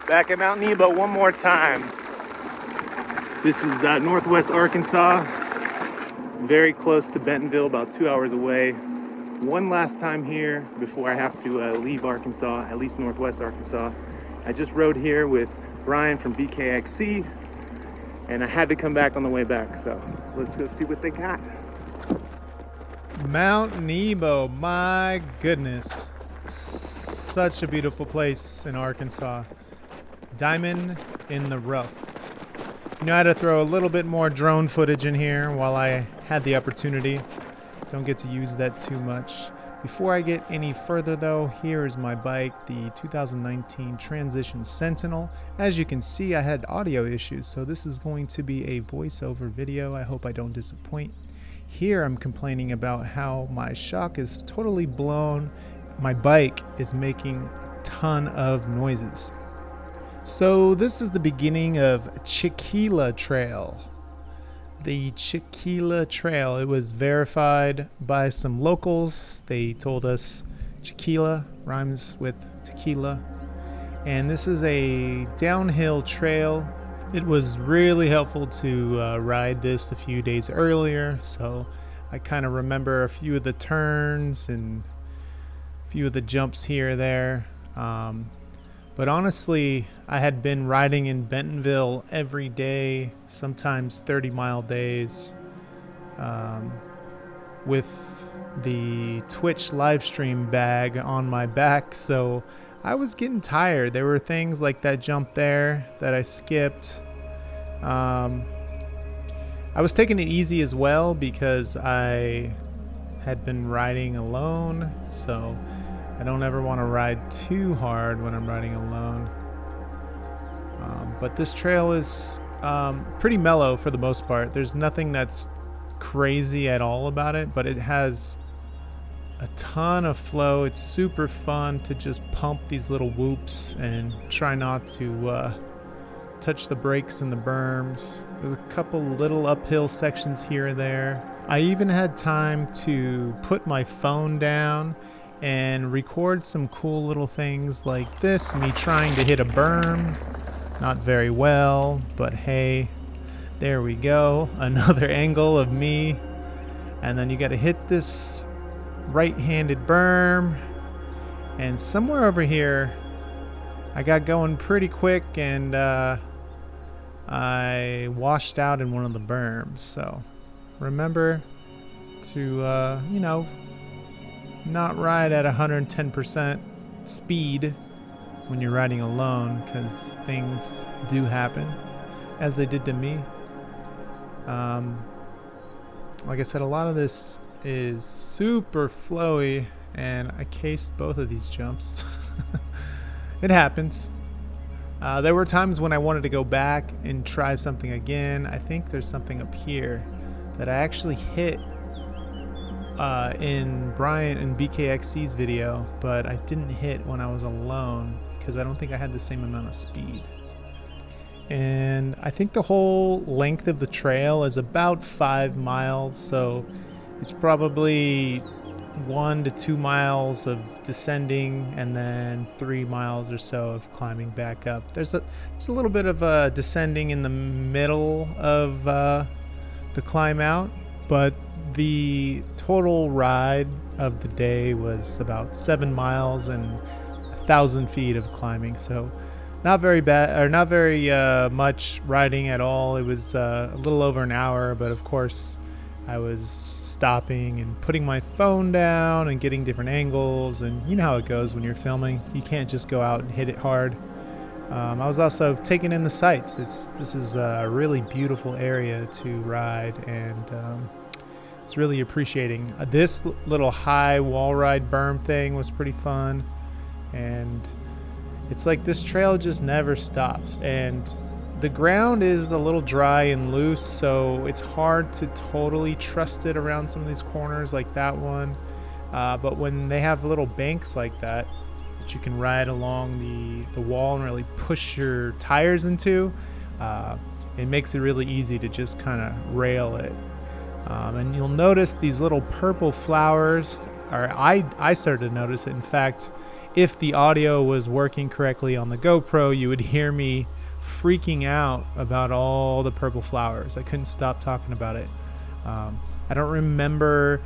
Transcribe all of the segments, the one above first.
Back at Mount Nebo one more time. This is northwest Arkansas, very close to Bentonville, about 2 hours away. One last time here before I have to leave Arkansas, at least northwest Arkansas. I just rode here with Brian from BKXC, and I had to come back on the way back, so let's go see what they got. Mount Nebo, my goodness. Such a beautiful place in Arkansas. Diamond in the rough. You know, I had to throw a little bit more drone footage in here while I had the opportunity. Don't get to use that too much. Before I get any further though, here is my bike, the 2019 Transition Sentinel. As you can see, I had audio issues, so this is going to be a voiceover video. I hope I don't disappoint. Here I'm complaining about how my shock is totally blown. My bike is making a ton of noises. So this is the beginning of Chiquila Trail. The Chiquila Trail, it was verified by some locals. They told us Chiquila rhymes with tequila. And this is a downhill trail. It was really helpful to ride this a few days earlier, so I kind of remember a few of the turns and a few of the jumps here or there. But honestly, I had been riding in Bentonville every day, sometimes 30-mile days, with the Twitch live stream bag on my back, so I was getting tired. There were things like that jump there that I skipped. I was taking it easy as well because I had been riding alone, so I don't ever want to ride too hard when I'm riding alone. But this trail is pretty mellow for the most part. There's nothing that's crazy at all about it, but it has a ton of flow. It's super fun to just pump these little whoops and try not to touch the brakes and the berms. There's a couple little uphill sections here and there. I even had time to put my phone down and record some cool little things like this, me trying to hit a berm. Not very well, but hey, there we go. Another angle of me. And then you got to hit this right-handed berm. And somewhere over here, I got going pretty quick and I washed out in one of the berms. So remember to, not ride at 110% speed when you're riding alone, because things do happen, as they did to me. Like I said, a lot of this is super flowy, and I cased both of these jumps. It happens. There were times when I wanted to go back and try something again. I think there's something up here that I actually hit in Brian and BKXC's video, but I didn't hit when I was alone because I don't think I had the same amount of speed. And I think the whole length of the trail is about 5 miles, so it's probably 1 to 2 miles of descending and then 3 miles or so of climbing back up. There's a little bit of descending in the middle of the climb out, but the total ride of the day was about 7 miles and 1,000 feet of climbing, so not very bad, or not very much riding at all. It was a little over an hour, but of course I was stopping and putting my phone down and getting different angles, and you know how it goes when you're filming. You can't just go out and hit it hard. I was also taking in the sights. This is a really beautiful area to ride, and it's really appreciating. This little high wall ride berm thing was pretty fun, and it's like this trail just never stops, and the ground is a little dry and loose, so it's hard to totally trust it around some of these corners like that one. But when they have little banks like that you can ride along the wall and really push your tires into, it makes it really easy to just kind of rail it. And you'll notice these little purple flowers, or I started to notice it. In fact, if the audio was working correctly on the GoPro, you would hear me freaking out about all the purple flowers. I couldn't stop talking about it. I don't remember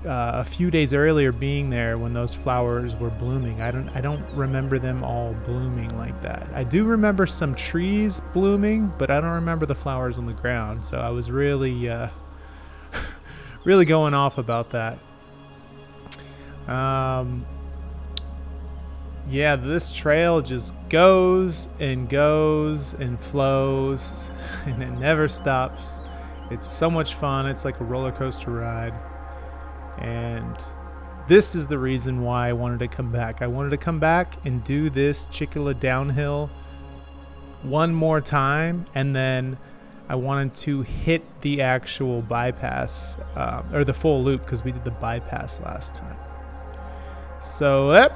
a few days earlier being there when those flowers were blooming. I don't remember them all blooming like that. I do remember some trees blooming, but I don't remember the flowers on the ground. So I was really really going off about that. Yeah, this trail just goes and goes and flows and it never stops. It's so much fun. It's like a roller coaster ride. And this is the reason why I wanted to come back. I wanted to come back and do this Chicula downhill one more time, and then I wanted to hit the actual bypass, or the full loop, because we did the bypass last time. So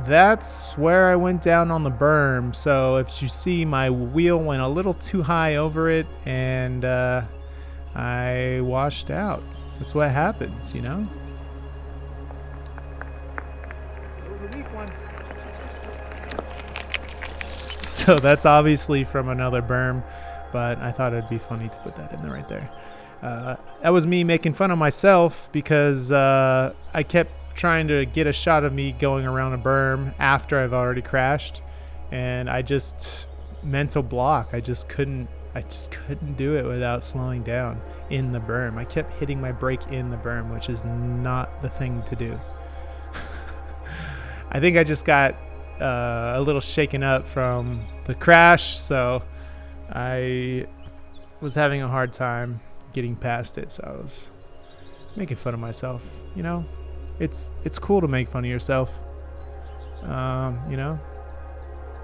that's where I went down on the berm. So if you see, my wheel went a little too high over it, and I washed out. That's what happens, you know? So that's obviously from another berm, but I thought it'd be funny to put that in there right there. That was me making fun of myself because I kept trying to get a shot of me going around a berm after I've already crashed, and I just mental block. I just couldn't do it without slowing down in the berm. I kept hitting my brake in the berm, which is not the thing to do. I think I just got a little shaken up from the crash, so I was having a hard time getting past it, so I was making fun of myself. You know, it's cool to make fun of yourself. You know,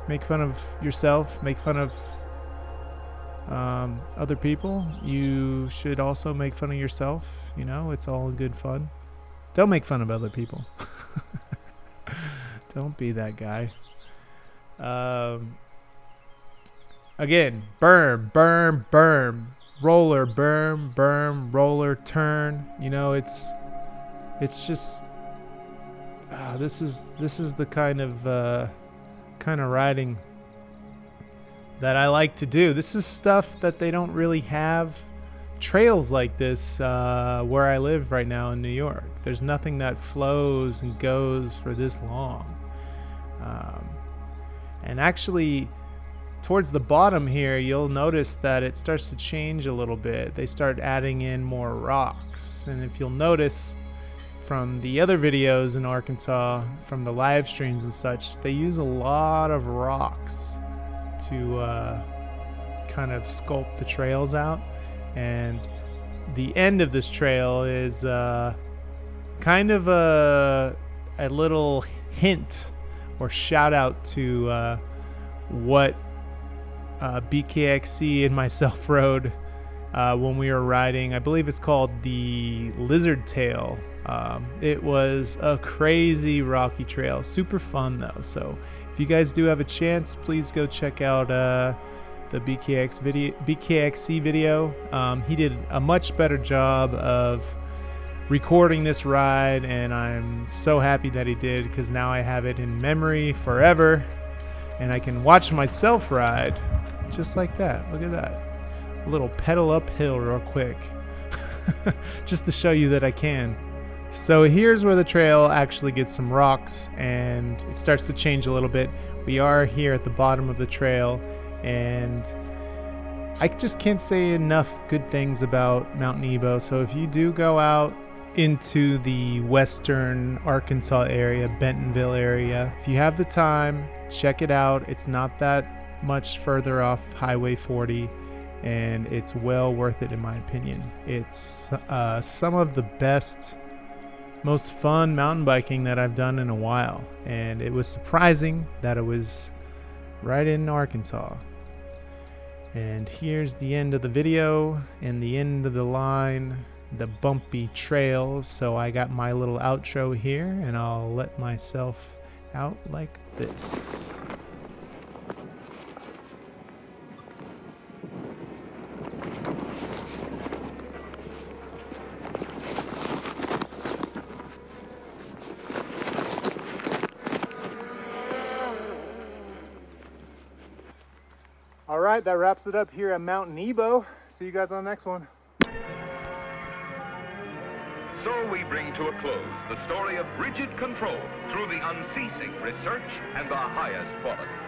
make fun of yourself, make fun of other people. You should also make fun of yourself. You know, it's all good fun. Don't make fun of other people. Don't be that guy. Again, berm, roller, berm, roller, turn. You know, it's just this is the kind of riding that I like to do. This is stuff that they don't really have trails like this where I live right now in New York. There's nothing that flows and goes for this long. And actually, towards the bottom here, you'll notice that it starts to change a little bit. They start adding in more rocks. And if you'll notice from the other videos in Arkansas, from the live streams and such, they use a lot of rocks to kind of sculpt the trails out. And the end of this trail is kind of a little hint or shout out to what BKXC and myself rode when we were riding. I believe it's called the Lizard Tail. It was a crazy rocky trail, super fun though. So if you guys do have a chance, please go check out the BKXC video. He did a much better job of recording this ride, and I'm so happy that he did, because now I have it in memory forever, and I can watch myself ride just like that. Look at that. A little pedal uphill real quick just to show you that I can. So here's where the trail actually gets some rocks and it starts to change a little bit. We are here at the bottom of the trail, and I just can't say enough good things about Mount Nebo. So if you do go out into the western Arkansas area, Bentonville area, if you have the time, check it out. It's not that much further off Highway 40, and it's well worth it in my opinion. It's some of the best, most fun mountain biking that I've done in a while, and it was surprising that it was right in Arkansas. And here's the end of the video and the end of the line, the bumpy trail. So I got my little outro here, and I'll let myself out like this. All right, that wraps it up here at Mount Nebo. See you guys on the next one. So we bring to a close the story of rigid control through the unceasing research and the highest quality.